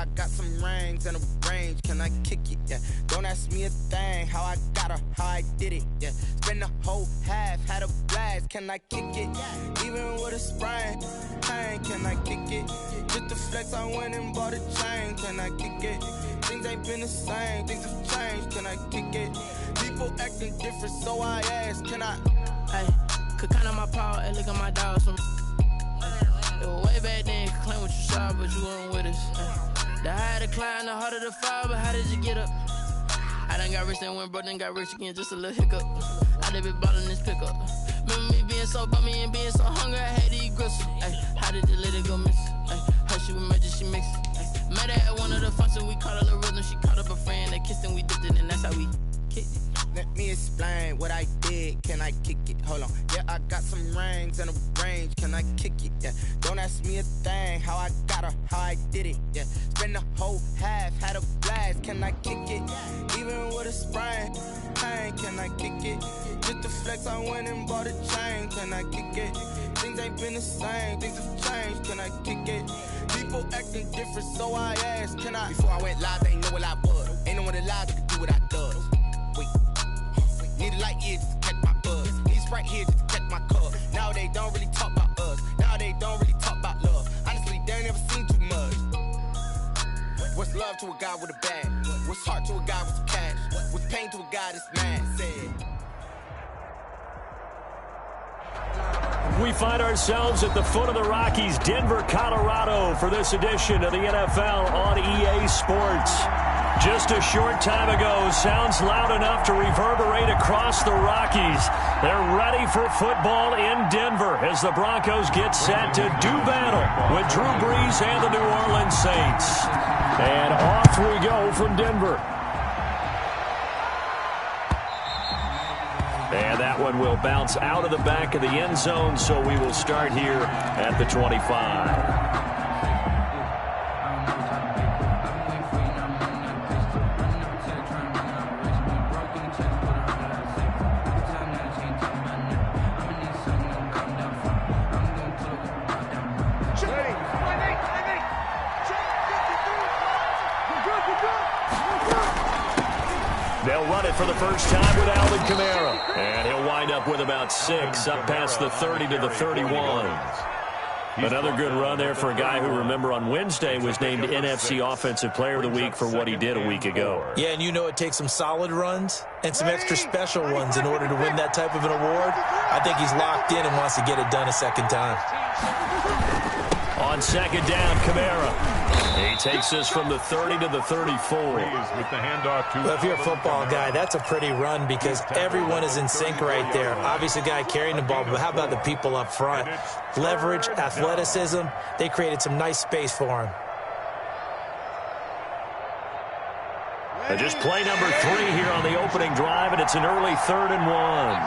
I got some rings and a range, can I kick it? Yeah, don't ask me a thing, how I got her, how I did it. Yeah, spend the whole half, had a blast, can I kick it? Even with a sprain, pain, can I kick it? Just the flex, I went and bought a chain, can I kick it? Things ain't been the same, things have changed, can I kick it? People acting different, so I ask, can I? Hey, could count on my power, and look at my dogs from. It was way back then, could claim what you saw, but you weren't with us. The higher the climb, the harder the fall, but how did you get up? I done got rich and went broke, then got rich again, just a little hiccup. I done been ballin' this pickup. Remember me being so bummy and being so hungry, I had to eat gristle. Ay, how did you let it go miss? Ay, her she was magic, she mixed. Met her at one of the functions, we caught a little rhythm. She caught up a friend, they kissed and we dipped it, and that's how we kicked it. Let me explain what I did, can I kick it? Hold on, yeah, I got some rings and a range, can I kick it? Yeah, don't ask me a thing, how I got her, how I did it. Yeah, spend the whole half, had a blast, can I kick it? Even with a sprain, pain, can I kick it? Just the flex, I went and bought a chain, can I kick it? Things ain't been the same, things have changed, can I kick it? People acting different, so I ask, can I? Before I went live, they ain't know what I was. Ain't no one alive that could do what I does. Wait, need a light here just to catch my buzz. Need Sprite here just to catch my cup. Now they don't really talk about us. Now they don't really talk about love. Honestly, they ain't never seen too much. What's love to a guy with a bag? What's heart to a guy with some cash? What's pain to a guy that's mad? Said. We find ourselves at the foot of the Rockies, Denver, Colorado, for this edition of the NFL on EA Sports. Just a short time ago, sounds loud enough to reverberate across the Rockies. They're ready for football in Denver as the Broncos get set to do battle with Drew Brees and the New Orleans Saints. And off we go from Denver. And that one will bounce out of the back of the end zone, so we will start here at the 25. They'll run it for the first time with Alvin Kamara. And he'll wind up with about 6, up past the 30 to the 31. Another good run there for a guy who, remember, on Wednesday was named NFC Offensive Player of the Week for what he did a week ago. Yeah, and you know it takes some solid runs and some extra special ones in order to win that type of an award. I think he's locked in and wants to get it done a second time. On second down, Kamara. He takes us from the 30 to the 34. With the handoff to well, if you're a football guy, that's a pretty run because everyone is in sync right there. Obviously, the guy carrying the ball, but how about the people up front? Leverage, athleticism, they created some nice space for him. And just play number 3 here on the opening drive, and it's an early 3rd and 1.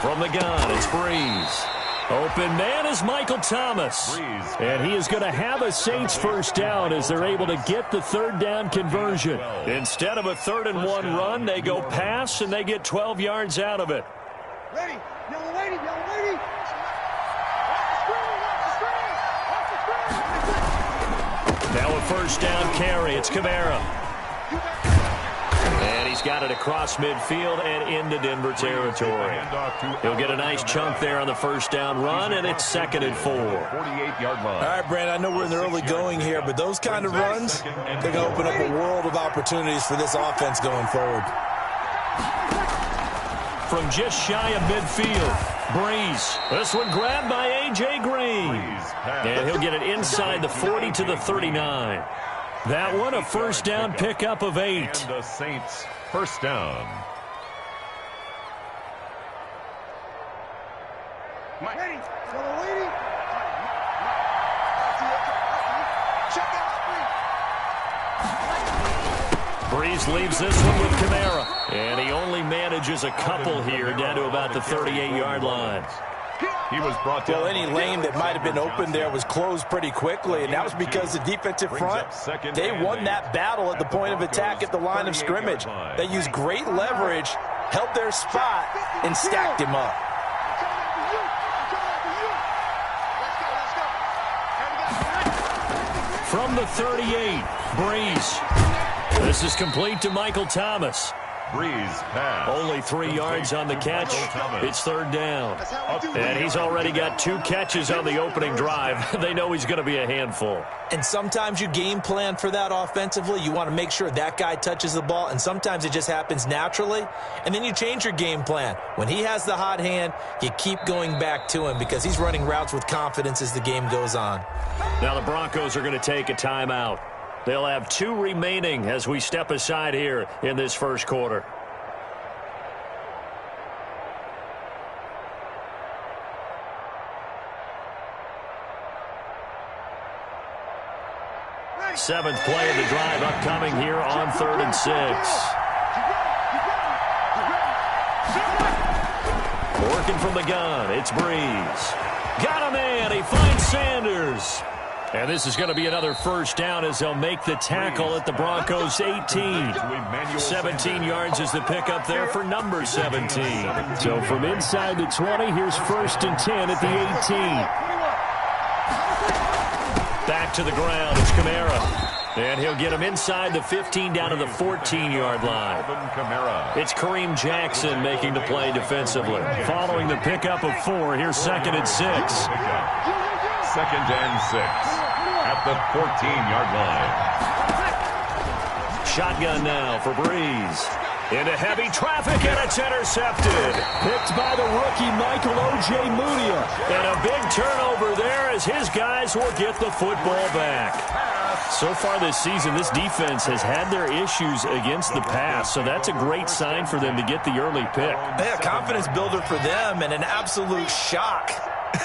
From the gun, it's Brees. Open man is Michael Thomas. And he is going to have a Saints first down as they're able to get the 3rd down conversion. Instead of a 3rd and 1 run, they go pass, and they get 12 yards out of it. Ready, yellow lady, yellow lady. Now a first down carry. It's Kamara. And he's got it across midfield and into Denver territory. He'll get a nice chunk there on the first down run, and it's 2nd and 4. 48-yard line. All right, Brand, I know we're in the early going here, but those kind of runs, they're going to open up a world of opportunities for this offense going forward. From just shy of midfield, Brees. This one grabbed by A.J. Green. And he'll get it inside the 40 to the 39. That one a first down pickup of 8. And the Saints first down. Ready, yellow lady. Brees leaves this one with Kamara. And he only manages a couple here down to about the 38-yard line. He was brought down. Well, any lane that might have been open there was closed pretty quickly, and that was because the defensive front, they won that battle at the point of attack at the line of scrimmage. They used great leverage, held their spot, and stacked him up. From the 38, Breeze. This is complete to Michael Thomas. Breeze pass. Only 3 yards on the catch. It's third down. And he's already got 2 catches on the opening drive. They know he's going to be a handful. And sometimes you game plan for that offensively. You want to make sure that guy touches the ball, and sometimes it just happens naturally. And then you change your game plan. When he has the hot hand, you keep going back to him because he's running routes with confidence as the game goes on. Now the Broncos are going to take a timeout. They'll have 2 remaining as we step aside here in this first quarter. Seventh play of the drive upcoming here on 3rd and 6. Working from the gun, it's Breeze. Got a man, he finds Sanders. And this is going to be another first down as they'll make the tackle at the Broncos 18. 17 yards is the pickup there for number 17. So from inside the 20, here's 1st and 10 at the 18. Back to the ground, it's Kamara. And he'll get him inside the 15 down to the 14-yard line. It's Kareem Jackson making the play defensively. Following the pickup of 4, here's 2nd and 6. 2nd and 6 at the 14-yard line. Shotgun now for Breeze. Into heavy traffic, and it's intercepted. Picked by the rookie Michael O.J. Mudia. And a big turnover there as his guys will get the football back. So far this season, this defense has had their issues against the pass, so that's a great sign for them to get the early pick. Yeah, confidence builder for them and an absolute shock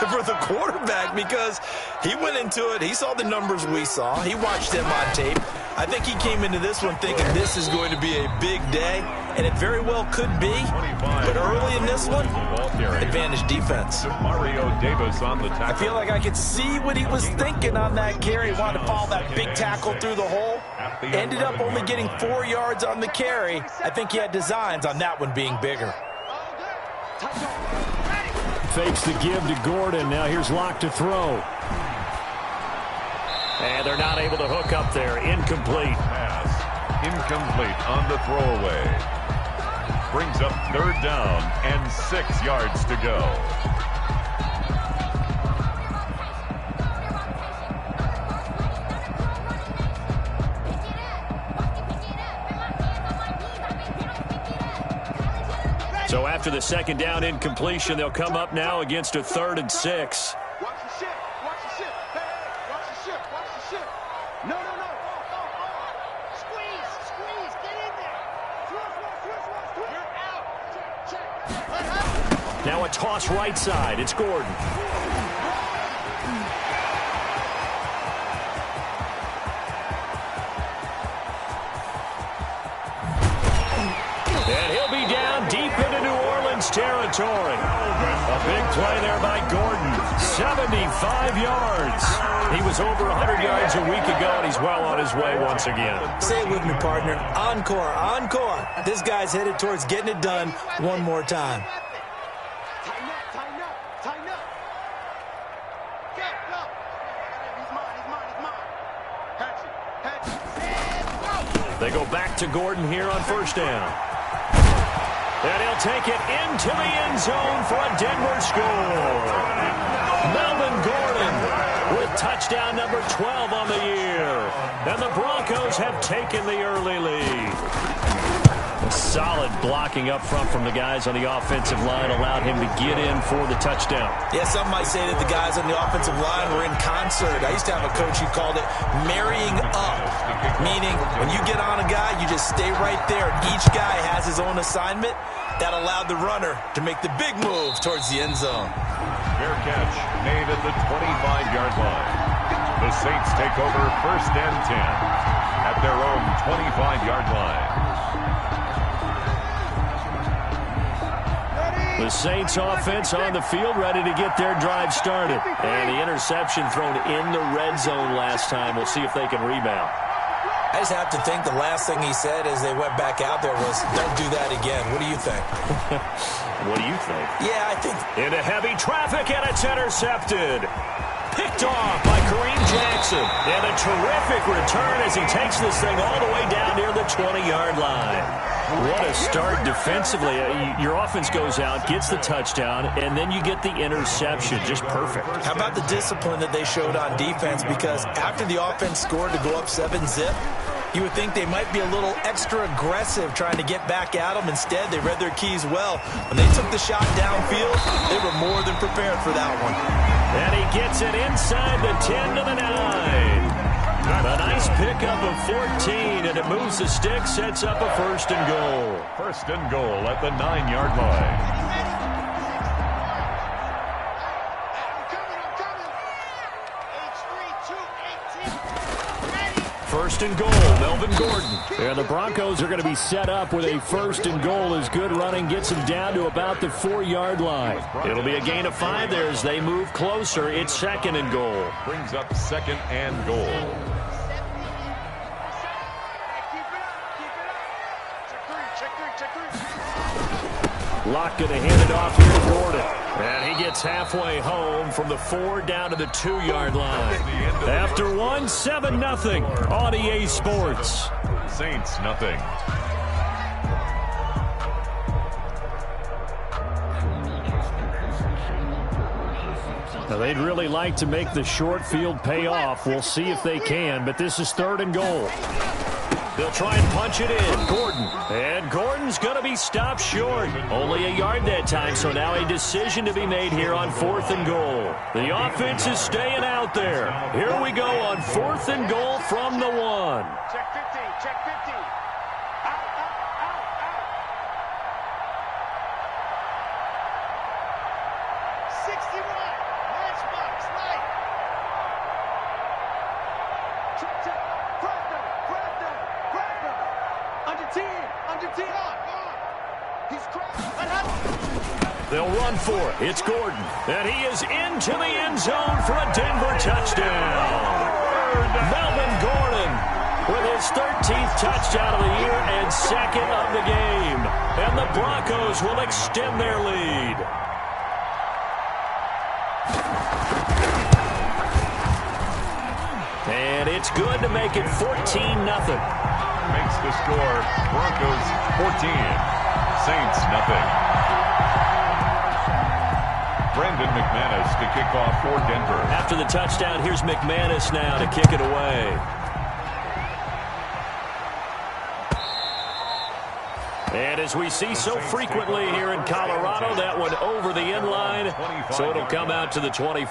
for the quarterback because he went into it. He saw the numbers we saw. He watched them on tape. I think he came into this one thinking this is going to be a big day, and it very well could be. But early in this one, advantage defense. Mario Davis on the tackle. I feel like I could see what he was thinking on that carry. He wanted to follow that big tackle through the hole. Ended up only getting 4 yards on the carry. I think he had designs on that one being bigger. Fakes the give to Gordon. Now here's Locke to throw. And they're not able to hook up there. Incomplete. Pass. Incomplete on the throwaway. Brings up 3rd down and 6 yards to go. So after the 2nd down incompletion, they'll come up now against a 3rd and 6. Watch the ship. Watch the ship. Hey, watch the ship. Watch the ship. No. Squeeze. Get in there. Switch. You're out. Check. Now a toss right side. It's Gordon. And he'll be down deep into New Orleans territory. A big play there by Gordon. 75 yards. He was over 100 yards a week ago, and he's well on his way once again. Say it with me, partner. Encore. This guy's headed towards getting it done one more time. Tighten up. Go. He's mine. Catch it. They go back to Gordon here on 1st down. And he'll take it into the end zone for a Denver score. Melvin Gordon with touchdown number 12 on the year. And the Broncos have taken the early lead. Solid blocking up front from the guys on the offensive line allowed him to get in for the touchdown. Yeah, some might say that the guys on the offensive line were in concert. I used to have a coach who called it marrying up, meaning when you get on a guy, you just stay right there. Each guy has his own assignment. That allowed the runner to make the big move towards the end zone. Fair catch made at the 25-yard line. The Saints take over 1st and 10 at their own 25-yard line. The Saints offense on the field ready to get their drive started. And the interception thrown in the red zone last time. We'll see if they can rebound. I just have to think the last thing he said as they went back out there was, don't do that again. What do you think? What do you think? Yeah, I think. Into heavy traffic, and it's intercepted. Picked off by Kareem Jackson. And a terrific return as he takes this thing all the way down near the 20-yard line. What a start defensively. Your offense goes out, gets the touchdown, and then you get the interception. Just perfect. How about the discipline that they showed on defense? Because after the offense scored to go up 7-zip, you would think they might be a little extra aggressive trying to get back at them. Instead, they read their keys well. When they took the shot downfield, they were more than prepared for that one. And he gets it inside the 10 to the 9. A nice pickup of 14, and it moves the stick, sets up a 1st and goal. 1st and goal at the 9-yard line. First and goal, Melvin Gordon. And the Broncos are going to be set up with a 1st and goal as good running gets them down to about the 4-yard line. It'll be a gain of 5 there as they move closer. It's 2nd and goal. Brings up 2nd and goal. Locke going to hand it off here to Gordon. And he gets halfway home from the 4 down to the 2-yard line. After 1, 7-0 on EA Sports. Saints nothing. Now they'd really like to make the short field pay off. We'll see if they can, but this is 3rd and goal. They'll try and punch it in. Gordon. And Gordon's going to be stopped short. Only a yard that time, so now a decision to be made here on 4th and goal. The offense is staying out there. Here we go on 4th and goal from the 1. Check 50, check 50. Out, out, out, out. 61, matchbox, light. Check, check. Grab them. Under 10, on. He's crashed. They'll run for it. It's Gordon. And he is into the end zone for a Denver touchdown. Melvin Gordon with his 13th touchdown of the year and 2nd of the game. And the Broncos will extend their lead. And it's good to make it 14-0. Makes the score Broncos 14, Saints nothing. Brandon McManus to kick off for Denver. After the touchdown, here's McManus now to kick it away. And as we see so frequently here in Colorado, that one over the end line, so it'll come out to the 20.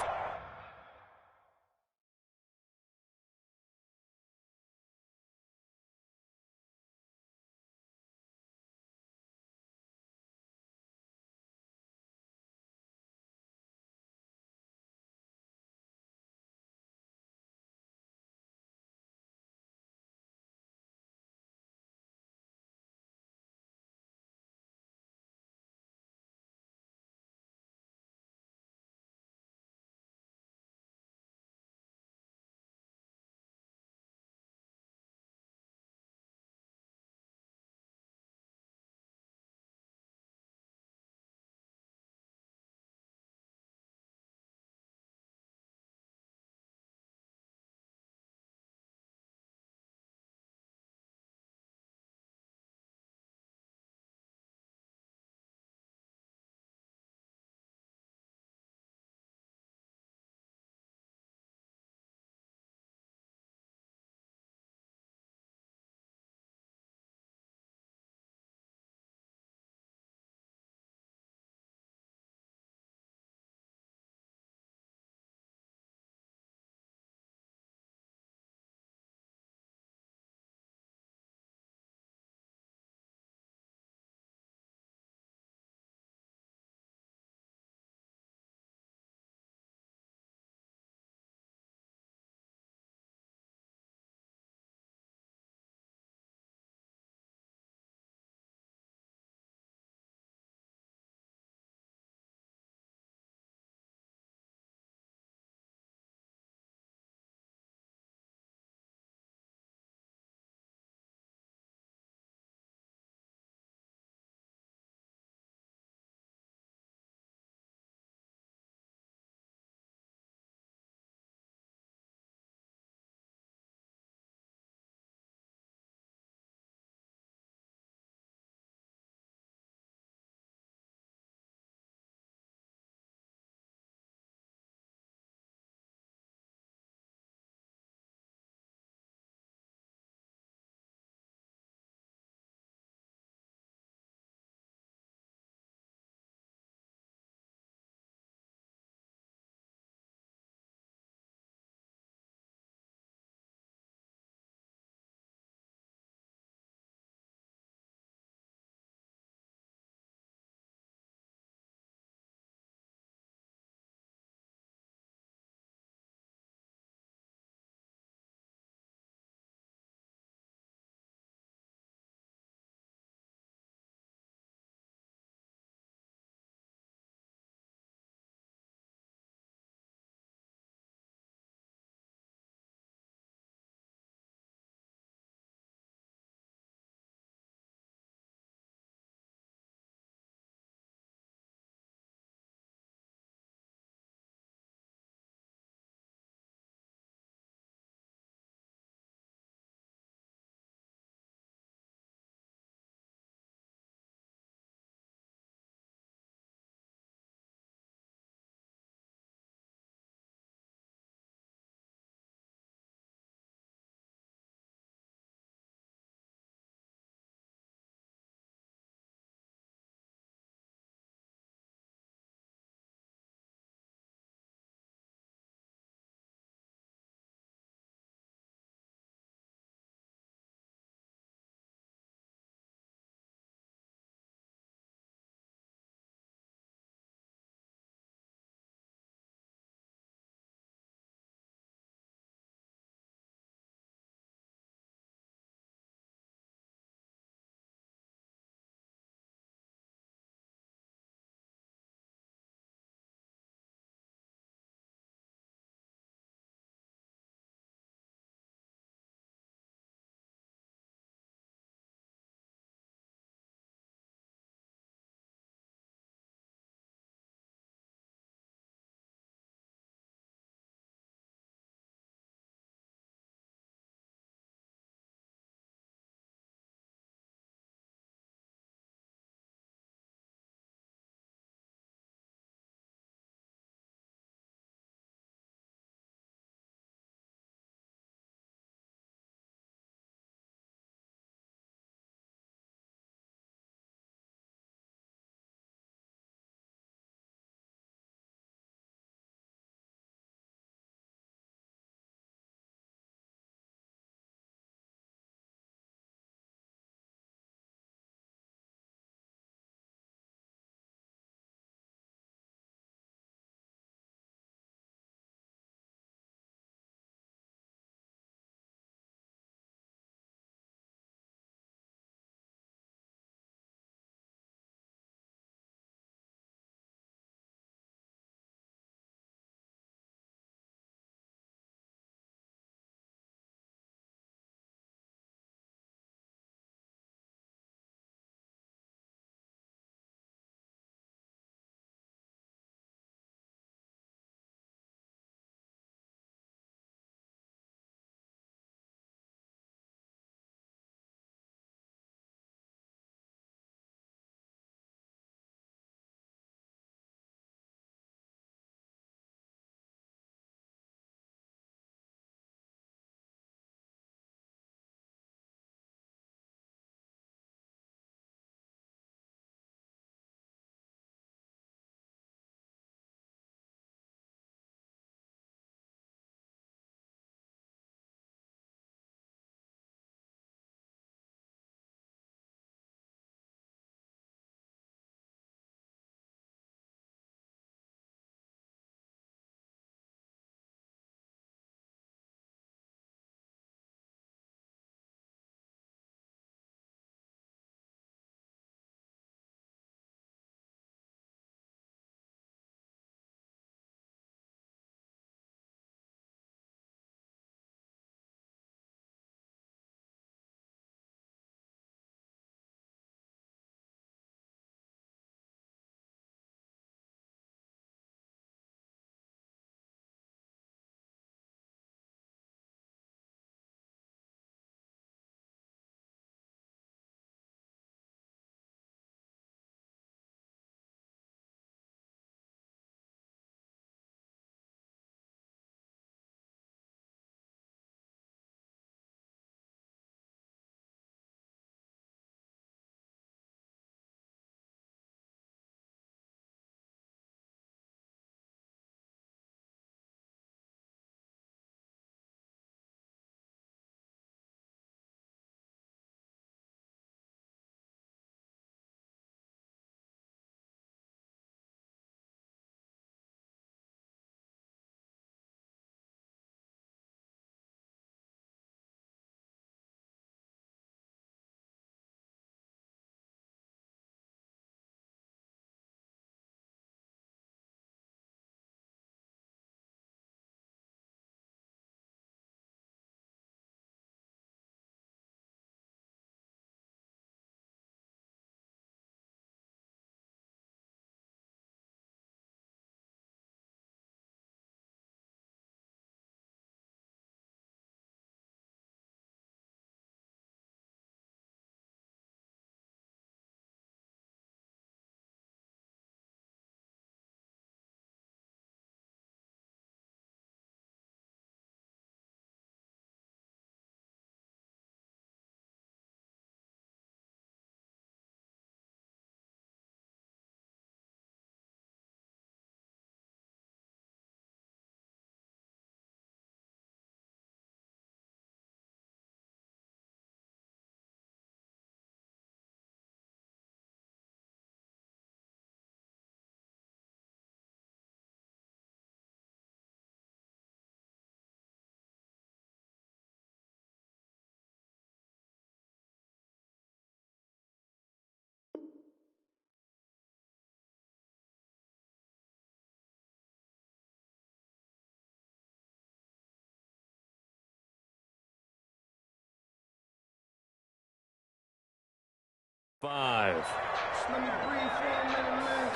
5. Just let me breathe for a minute, man.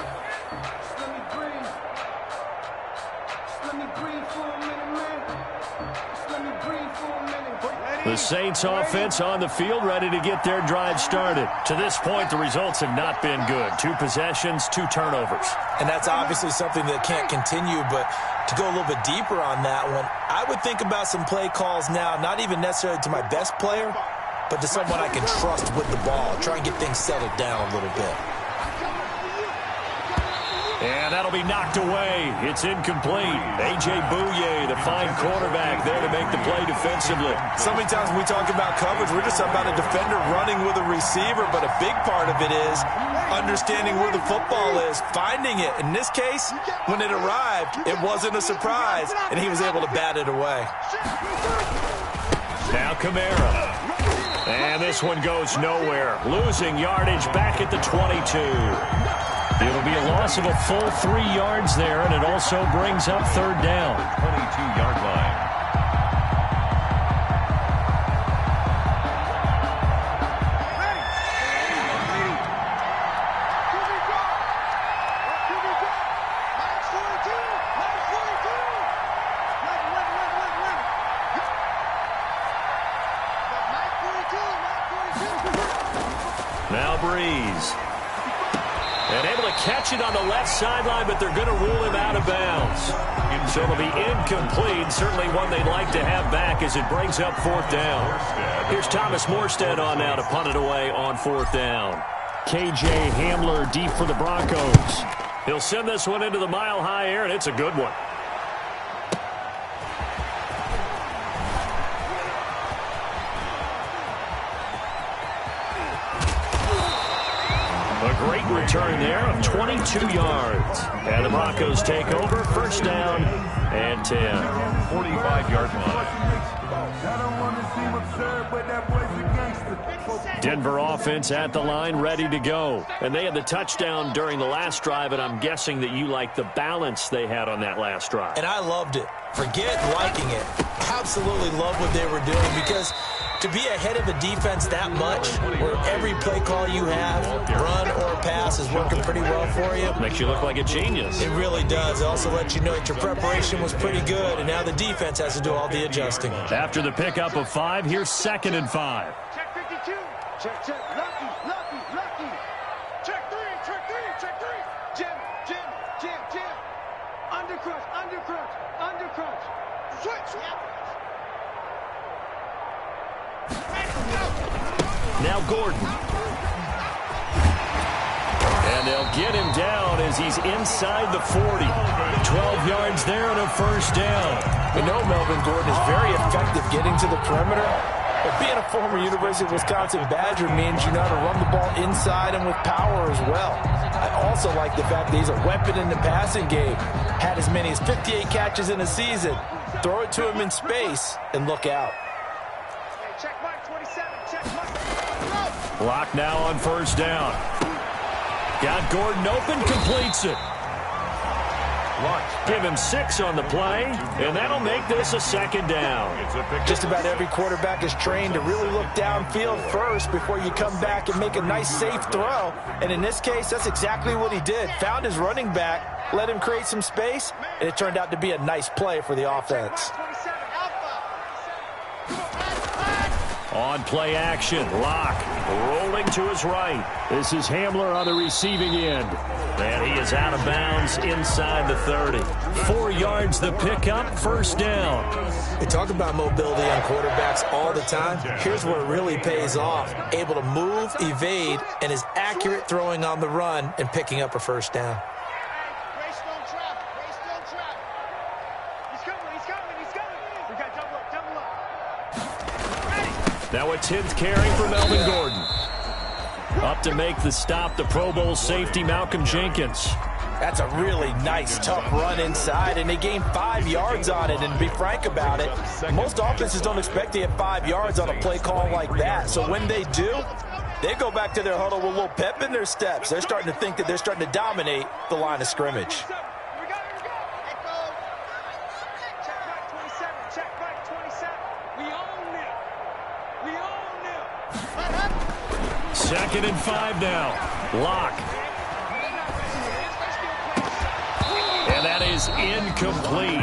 Just let me breathe. Just let me breathe for a minute, man. Just let me breathe for a minute. The Saints offense on the field, ready to get their drive started. To this point, the results have not been good. 2 possessions, 2 turnovers. And that's obviously something that can't continue, but to go a little bit deeper on that one, I would think about some play calls now, not even necessarily to my best player, but to someone I can trust with the ball. Try and get things settled down a little bit. And that'll be knocked away. It's incomplete. A.J. Bouye, the fine quarterback, there to make the play defensively. So many times when we talk about coverage, we're just about a defender running with a receiver, but a big part of it is understanding where the football is, finding it. In this case, when it arrived, it wasn't a surprise, and he was able to bat it away. Now Kamara. And this one goes nowhere. Losing yardage back at the 22. It'll be a loss of a full 3 yards there, and it also brings up 3rd down. 22-yard line. Now Breeze. And able to catch it on the left sideline, but they're going to rule him out of bounds. So it'll be incomplete. Certainly one they'd like to have back as it brings up 4th down. Here's Thomas Morstead on now to punt it away on 4th down. K.J. Hamler deep for the Broncos. He'll send this one into the mile-high air, and it's a good one. A great return there of 22 yards. And the Broncos take over. 1st down and 10. 45-yard line. Denver offense at the line, ready to go. And they had the touchdown during the last drive, and I'm guessing that you like the balance they had on that last drive. And I loved it. Forget liking it. Absolutely love what they were doing, because to be ahead of a defense that much, where every play call you have, run or pass, is working pretty well for you. Makes you look like a genius. It really does. It also lets you know that your preparation was pretty good, and now the defense has to do all the adjusting. After the pickup of 5, here's 2nd and 5. Check 52. Check, check. Lucky, lucky, lucky. Check 3, check 3, check 3. Jim, Jim, Jim, Jim. Undercrunch, undercrunch, undercrunch. Switch. Now Gordon. And they'll get him down as he's inside the 40. 12 yards there and a 1st down. We know Melvin Gordon is very effective getting to the perimeter, but being a former University of Wisconsin Badger means you know how to run the ball inside and with power as well. I also like the fact that he's a weapon in the passing game. Had as many as 58 catches in a season. Throw it to him in space and look out. Check Mike 27. Check Mike. Block now on 1st down. Got Gordon open, completes it. Give him 6 on the play, and that'll make this a 2nd down. Just about every quarterback is trained to really look downfield first before you come back and make a nice, safe throw. And in this case, that's exactly what he did. Found his running back, let him create some space, and it turned out to be a nice play for the offense. On play action, Locke rolling to his right. This is Hamler on the receiving end. And he is out of bounds inside the 30. 4 yards the pickup, 1st down. We talk about mobility on quarterbacks all the time. Here's where it really pays off. Able to move, evade, and is accurate throwing on the run and picking up a 1st down. Race don't trap. Race don't trap. He's coming. He's coming. He's coming. We got double up. Double up. Now a 10th carry for Melvin Gordon. Up to make the stop, the Pro Bowl safety, Malcolm Jenkins. That's a really nice, tough run inside, and they gained 5 yards on it. And to be frank about it, most offenses don't expect to get 5 yards on a play call like that. So when they do, they go back to their huddle with a little pep in their steps. They're starting to think that they're starting to dominate the line of scrimmage. 2nd and 5 now. Lock. And that is incomplete.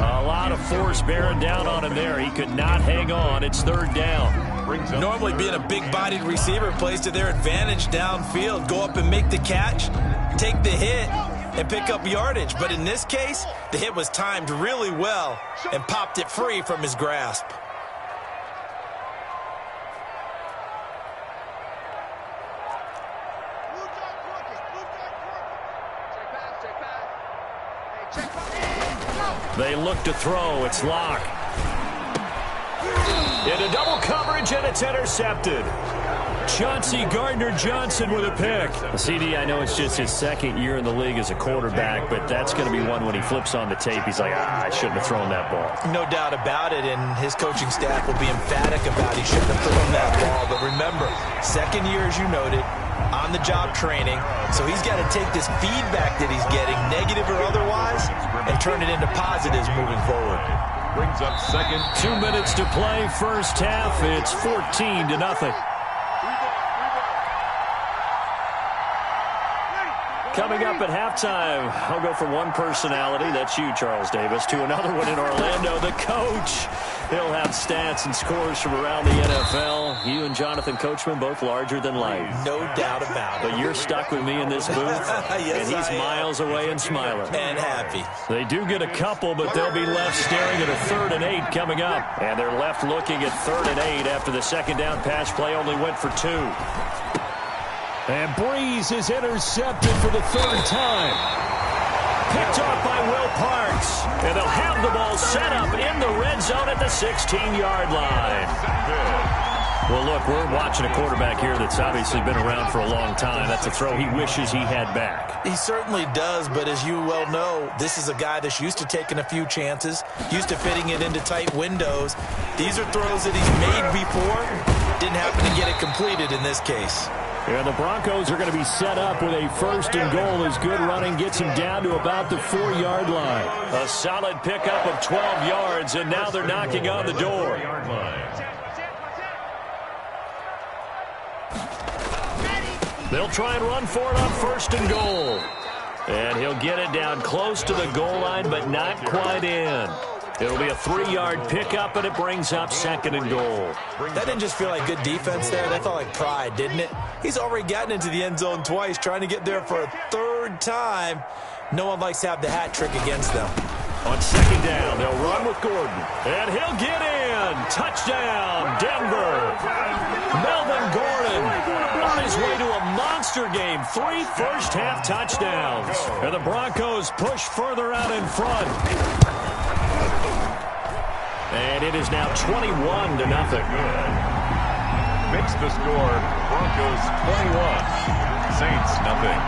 A lot of force bearing down on him there. He could not hang on. It's 3rd down. Normally being a big-bodied receiver plays to their advantage downfield. Go up and make the catch, take the hit, and pick up yardage. But in this case, the hit was timed really well and popped it free from his grasp. They look to throw. It's Lock. Into double coverage, and it's intercepted. Chauncey Gardner-Johnson with a pick. CD, I know it's just his 2nd year in the league as a quarterback, but that's going to be one when he flips on the tape. He's like, I shouldn't have thrown that ball. No doubt about it, and his coaching staff will be emphatic about he shouldn't have thrown that ball. But remember, 2nd year, as you noted, on-the-job training, so he's got to take this feedback that he's getting, negative or otherwise, and turn it into positives moving forward. Brings up 2nd. 2 minutes to play, first half. It's 14-0. Coming up at halftime, I'll go from one personality, that's you, Charles Davis, to another one in Orlando, the coach. He'll have stats and scores from around the NFL. You and Jonathan Coachman, both larger than life. No doubt about it. But you're stuck with me in this booth, yes, and he's miles away and smiling. And happy. They do get a couple, but they'll be left staring at a 3rd and 8 coming up. And they're left looking at 3rd and 8 after the 2nd down pass play only went for 2. And Breeze is intercepted for the 3rd time. Picked off by Will Parks. And they'll have the ball set up in the red zone at the 16-yard line. Well, look, we're watching a quarterback here that's obviously been around for a long time. That's a throw he wishes he had back. He certainly does, but as you well know, this is a guy that's used to taking a few chances, used to fitting it into tight windows. These are throws that he's made before. Didn't happen to get it completed in this case. Yeah, the Broncos are going to be set up with a 1st and goal as good running gets him down to about the 4-yard line. A solid pickup of 12 yards, and now they're knocking on the door. They'll try and run for it on 1st and goal. And he'll get it down close to the goal line, but not quite in. It'll be a 3-yard pickup, and it brings up 2nd and goal. That didn't just feel like good defense there. That felt like pride, didn't it? He's already gotten into the end zone twice, trying to get there for a 3rd time. No one likes to have the hat trick against them. On 2nd down, they'll run with Gordon. And he'll get in. Touchdown, Denver. Melvin Gordon on his way to a monster game. 3 first-half touchdowns. And the Broncos push further out in front. And it is now 21-0. Makes the score, Broncos 21, Saints nothing.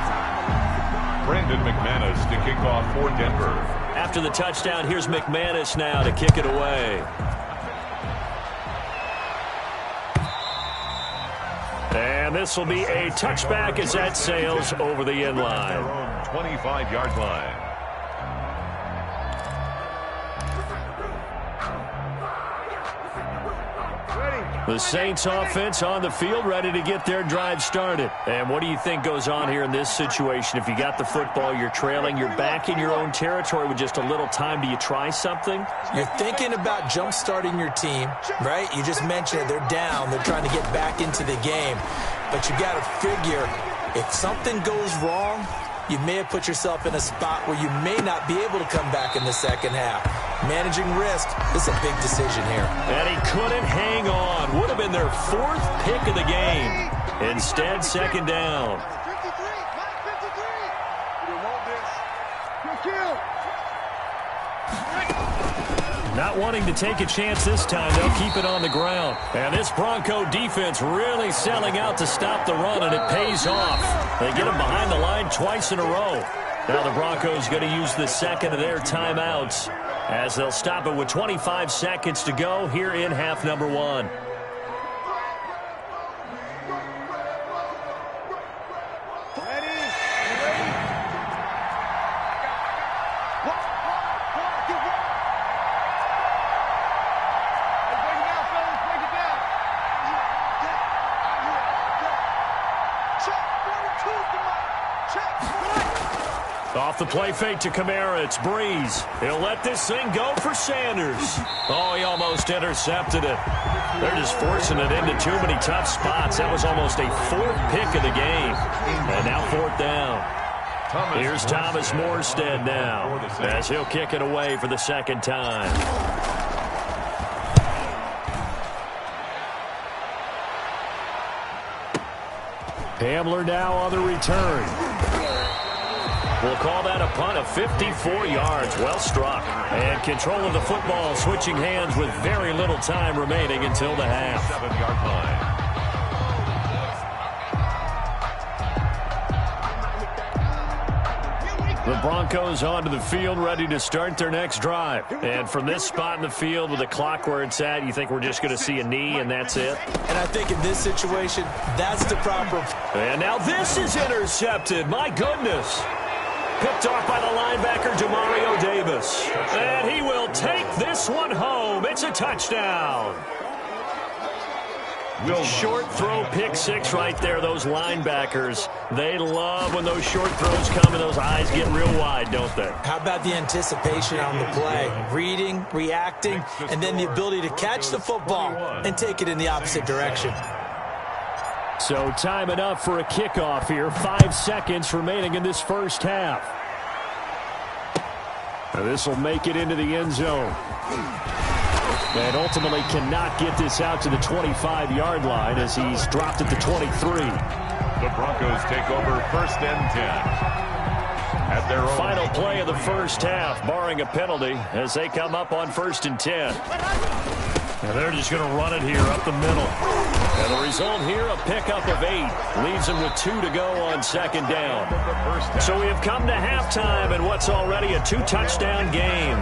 Brandon McManus to kick off for Denver. After the touchdown, here's McManus now to kick it away. And this will be a touchback as that sails over the end line. Their own 25-yard line. The Saints offense on the field, ready to get their drive started. And what do you think goes on here in this situation? If you got the football, you're trailing, you're back in your own territory with just a little time. Do you try something? You're thinking about jump-starting your team, right? You just mentioned it. They're down. They're trying to get back into the game. But you got to figure, if something goes wrong, you may have put yourself in a spot where you may not be able to come back in the 2nd half. Managing risk, this is a big decision here. And he couldn't hang on. Would have been their 4th pick of the game. Instead, 2nd down. Not wanting to take a chance this time, they'll keep it on the ground. And this Bronco defense really selling out to stop the run, and it pays off. They get him behind the line twice in a row. Now the Broncos going to use the 2nd of their timeouts as they'll stop it with 25 seconds to go here in half number 1. the play fake to Kamara. It's Breeze. He'll let this thing go for Sanders. Oh, he almost intercepted it. They're just forcing it into too many tough spots. That was almost a fourth pick of the game. And now fourth down. Here's Thomas Morstead now as he'll kick it away for the second time. Hamler now on the return. We'll call that a punt of 54 yards. Well struck. And control of the football switching hands with very little time remaining until the half. 7-yard line. The Broncos onto the field ready to start their next drive. And from this spot in the field with the clock where it's at, you think we're just going to see a knee and that's it? And I think in this situation, that's the proper. And now this is intercepted. My goodness. Picked off by the linebacker, Demario Davis. And he will take this one home. It's a touchdown. Short throw, pick six right there. Those linebackers, they love when those short throws come and those eyes get real wide, don't they? How about the anticipation on the play? Reading, reacting, and then the ability to catch the football and take it in the opposite direction. So time enough for a kickoff here. 5 seconds remaining in this first half. Now this will make it into the end zone. And ultimately cannot get this out to the 25-yard line as he's dropped at the 23. The Broncos take over first and 10. At their own final play of the first half, barring a penalty, as they come up on first and 10. And they're just going to run it here up the middle. And the result here, a pickup of 8. Leaves them with 2 to go on second down. So we have come to halftime in what's already a 2-touchdown game.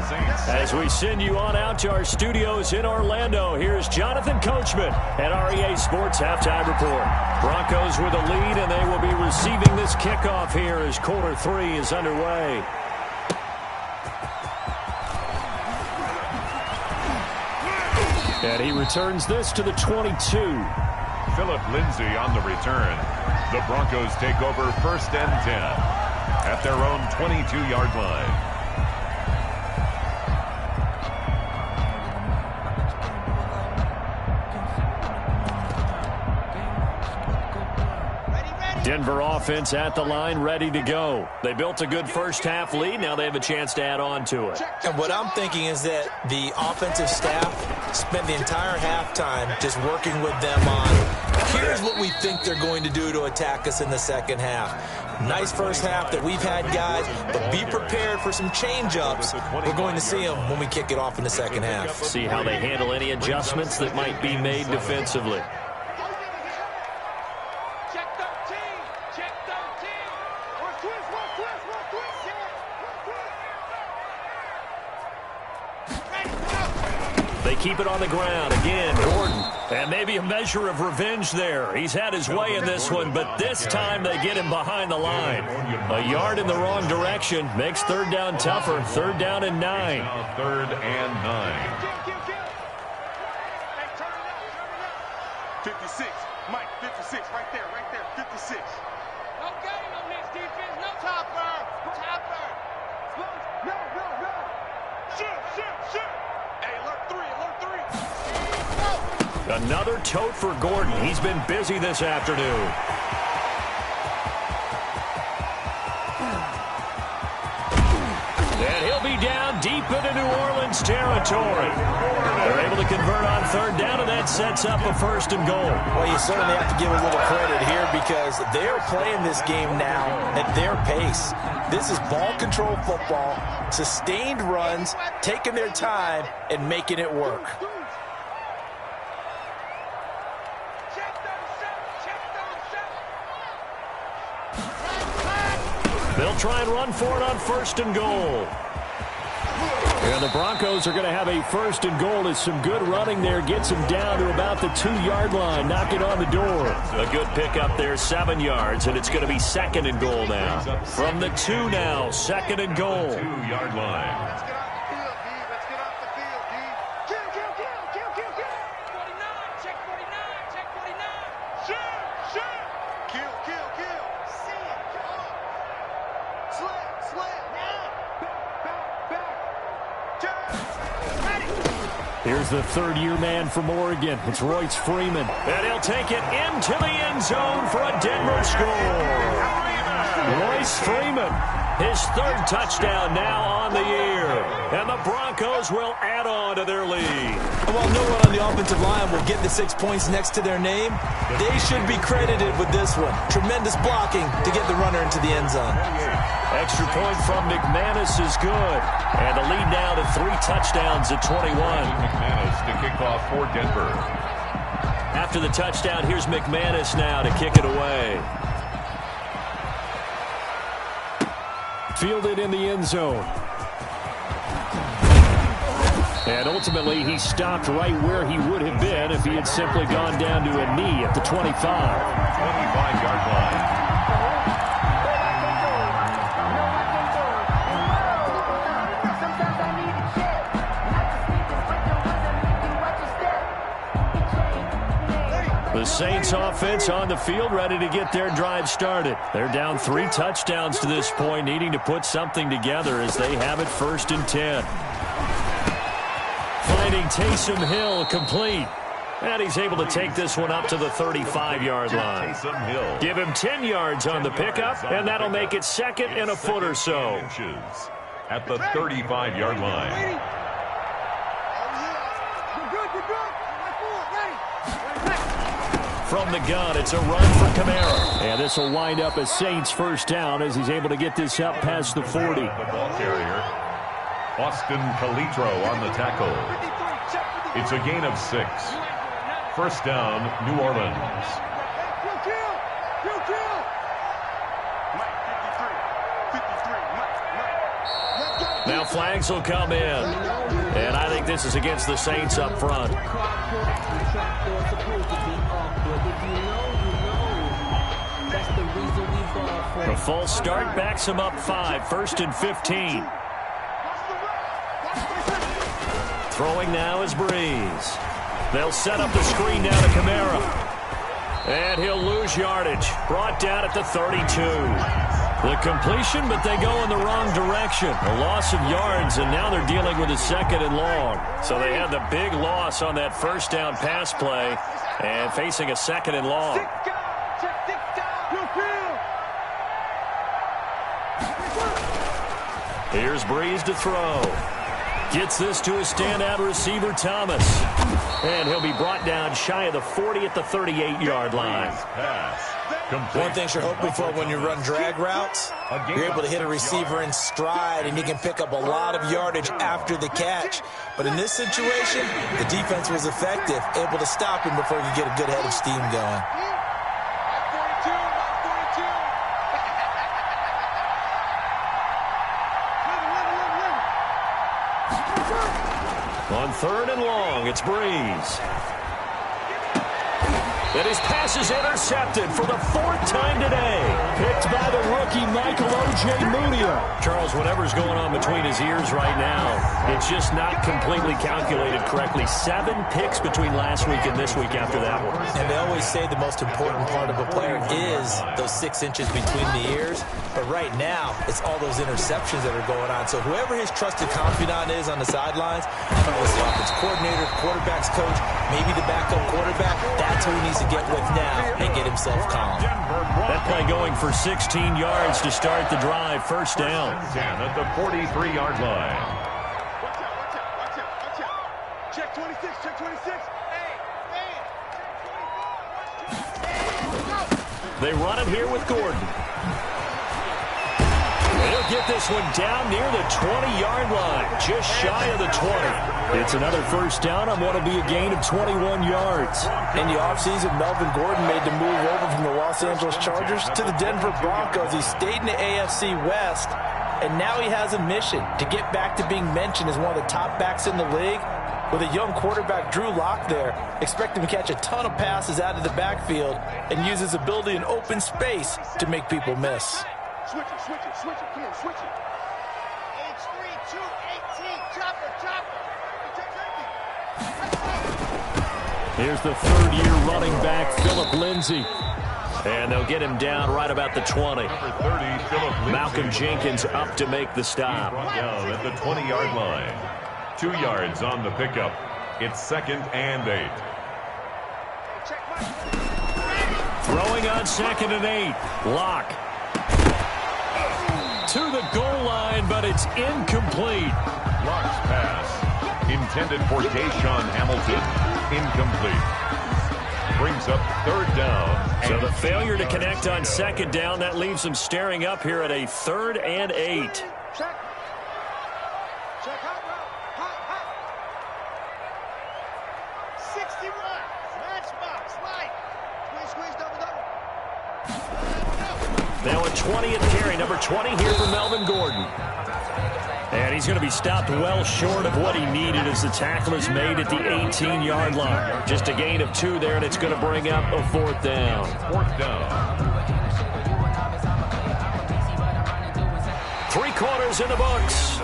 As we send you on out to our studios in Orlando, here's Jonathan Coachman at REA Sports Halftime Report. Broncos with a lead, and they will be receiving this kickoff here as quarter 3 is underway. And he returns this to the 22. Phillip Lindsay on the return. The Broncos take over first and 10 at their own 22-yard line. Denver offense at the line, ready to go. They built a good first half lead. Now they have a chance to add on to it. And what I'm thinking is that the offensive staff spent the entire halftime just working with them on, here's what we think they're going to do to attack us in the second half. Nice first half that we've had, guys, but be prepared for some change-ups. We're going to see them when we kick it off in the second half. See how they handle any adjustments that might be made defensively. They keep it on the ground. Again, Gordon. And maybe a measure of revenge there. He's had his way in this one, but this time they get him behind the line. A yard in the wrong direction makes third down tougher. Third down and 9. Third and 9. 56. Mike, 56. Right there. 56. No game on this defense. No topper. No. Shoot. Hey, alert 3. Another tote for Gordon. He's been busy this afternoon. And he'll be down deep into New Orleans territory. They're able to convert on third down, and that sets up a first and goal. Well, you certainly have to give a little credit here because they're playing this game now at their pace. This is ball control football, sustained runs, taking their time, and making it work. They'll try and run for it on first and goal. And the Broncos are going to have a first and goal as some good running there gets them down to about the 2-yard line, knocking on the door. A good pickup there, 7 yards, and it's going to be second and goal now. From the 2 now, second and goal. 2-yard line. Let's get off the field, D. Let's get off the field, D. Kill. 49, check 49. Shoot. Kill. See it, come on. Slam. Here's the third-year man from Oregon. It's Royce Freeman. And he'll take it into the end zone for a Denver score. Royce Freeman, his third touchdown now on the year. And the Broncos will add on to their lead. While no one on the offensive line will get the 6 points next to their name, they should be credited with this one. Tremendous blocking to get the runner into the end zone. Extra point from McManus is good. And the lead now to 3 touchdowns at 21. McManus to kick off for Denver. After the touchdown, here's McManus now to kick it away. Fielded in the end zone. And ultimately, he stopped right where he would have been if he had simply gone down to a knee at the 25. 25-yard line. The Saints offense on the field, ready to get their drive started. They're down 3 touchdowns to this point, needing to put something together as they have it 1st and 10. Finding Taysom Hill complete. And he's able to take this one up to the 35-yard line. Give him 10 yards on the pickup, and that'll make it 2nd and a foot or so. At the 35-yard line. From the gun, it's a run for Kamara. And this will wind up a Saints first down as he's able to get this up past the 40. The ball carrier, Austin Calitro on the tackle. It's a gain of 6. First down, New Orleans. Now flags will come in. And I think this is against the Saints up front. The false start backs him up 5. 1st and 15. Throwing now is Breeze. They'll set up the screen now to Kamara. And he'll lose yardage. Brought down at the 32. The completion, but they go in the wrong direction. A loss of yards, and now they're dealing with a 2nd and long. So they had the big loss on that first down pass play and facing a 2nd and long. Here's Breeze to throw. Gets this to a standout receiver, Thomas. And he'll be brought down shy of the 40 at the 38-yard line. One thing you're hoping for when you run drag routes, you're able to hit a receiver in stride, and he can pick up a lot of yardage after the catch. But in this situation, the defense was effective, able to stop him before he could get a good head of steam going. On 3rd and long, it's Breeze. And his pass is intercepted for the 4th time today. Picked by the rookie Michael Ojemudia. Charles, whatever's going on between his ears right now, it's just not completely calculated correctly. 7 picks between last week and this week after that one. And they always say the most important part of a player is those 6 inches between the ears. But right now, it's all those interceptions that are going on. So whoever his trusted confidant is on the sidelines, I don't know if it's the offense coordinator, quarterback's coach, maybe the backup quarterback, that's who he needs to get with now and get himself calm. That play going for 16 yards to start the drive. First down. 10 at the 43-yard line. Watch out. Check 26, check 26. Hey, They run it here with Gordon. He'll get this one down near the 20-yard line, just shy of the 20. It's another first down on what will be a gain of 21 yards. In the offseason, Melvin Gordon made the move over from the Los Angeles Chargers to the Denver Broncos. He stayed in the AFC West, and now he has a mission to get back to being mentioned as one of the top backs in the league. With a young quarterback, Drew Lock, there, expect him to catch a ton of passes out of the backfield and use his ability in open space to make people miss. Switch it. Come on, switch it. H3, 2, 18. Chopper. Here's the third-year running back, Phillip Lindsay. And they'll get him down right about the 20. Number 30, Phillip Lindsay. Malcolm Jenkins up to make the stop. Brought down at the 20-yard line. 2 yards on the pickup. It's 2nd and 8. Throwing on 2nd and 8. Locke. To the goal line, but it's incomplete. Locke's pass, intended for Deshaun Hamilton, incomplete. Brings up 3rd down. So the failure to connect on 2nd down, that leaves them staring up here at a 3rd and 8. Check. Check. Hot. 61. Matchbox. Light. Squeeze. Double. Now a 20th carry, number 20 here for Melvin Gordon. And he's going to be stopped well short of what he needed as the tackle is made at the 18-yard line. Just a gain of 2 there, and it's going to bring up a 4th down. 4th down. 3 quarters in the books.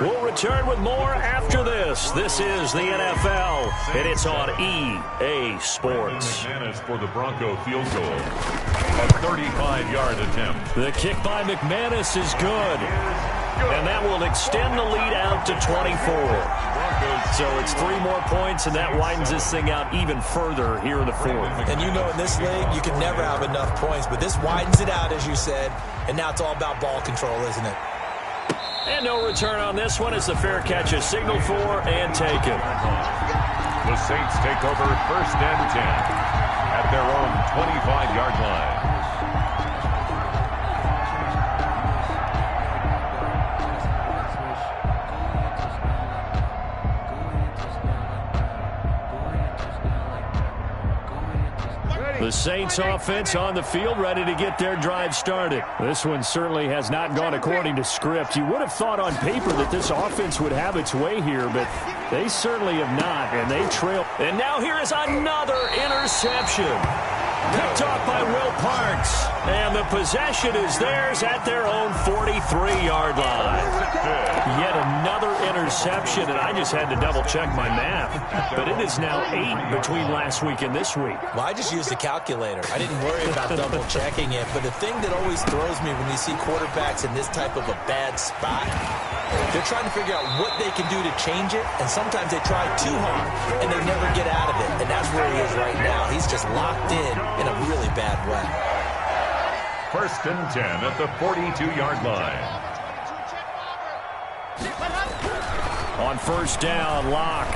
We'll return with more after this. This is the NFL, and it's on EA Sports. McManus for the Bronco field goal. A 35-yard attempt. The kick by McManus is good. And that will extend the lead out to 24. So it's 3 more points, and that widens this thing out even further here in the 4th. And you know in this league, you can never have enough points, but this widens it out, as you said, and now it's all about ball control, isn't it? And no return on this one as the fair catch is signaled for and taken. The Saints take over 1st and 10 at their own 25-yard line. The Saints offense on the field, ready to get their drive started. This one certainly has not gone according to script. You would have thought on paper that this offense would have its way here, but they certainly have not, and they trail. And now here is another interception. Picked off by Will Parks, and the possession is theirs at their own 43-yard line. Yet another interception, and I just had to double-check my math. But it is now 8 between last week and this week. Well, I just used a calculator. I didn't worry about double-checking it. But the thing that always throws me when you see quarterbacks in this type of a bad spot, they're trying to figure out what they can do to change it, and sometimes they try too hard, and they never get out of it. And that's where he is right now. He's just locked in a really bad way. 1st and 10 at the 42-yard line. On 1st down, Locke.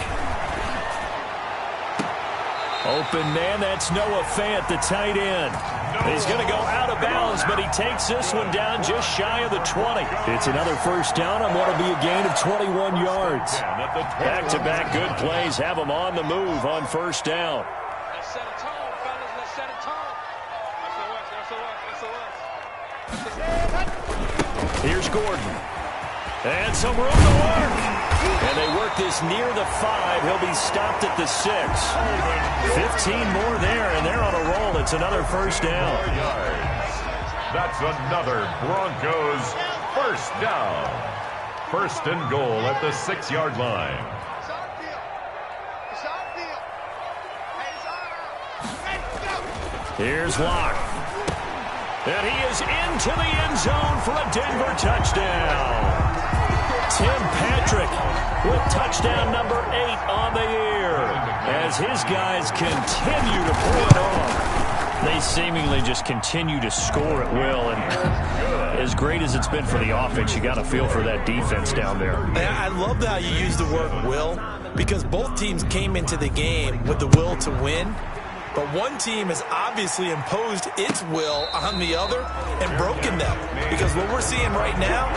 Open man, that's Noah Fant, the tight end. He's going to go out of bounds, but he takes this one down just shy of the 20. It's another 1st down on what will be a gain of 21 yards. Back-to-back good plays have him on the move on 1st down. Let's set a tone, fellas. Let's set a tone. Here's Gordon. And some room to work. And they work this near the 5. He'll be stopped at the 6. 15 more there, and they're on a roll. It's another 1st down. That's another Broncos 1st down. 1st and goal at the 6-yard line. Here's Locke. And he is into the end zone for a Denver touchdown. Tim Patrick with touchdown number 8 on the year as his guys continue to pull it off. They seemingly just continue to score at will, and as great as it's been for the offense, you got to feel for that defense down there. I love how you use the word will, because both teams came into the game with the will to win. But one team has obviously imposed its will on the other and broken them. Because what we're seeing right now,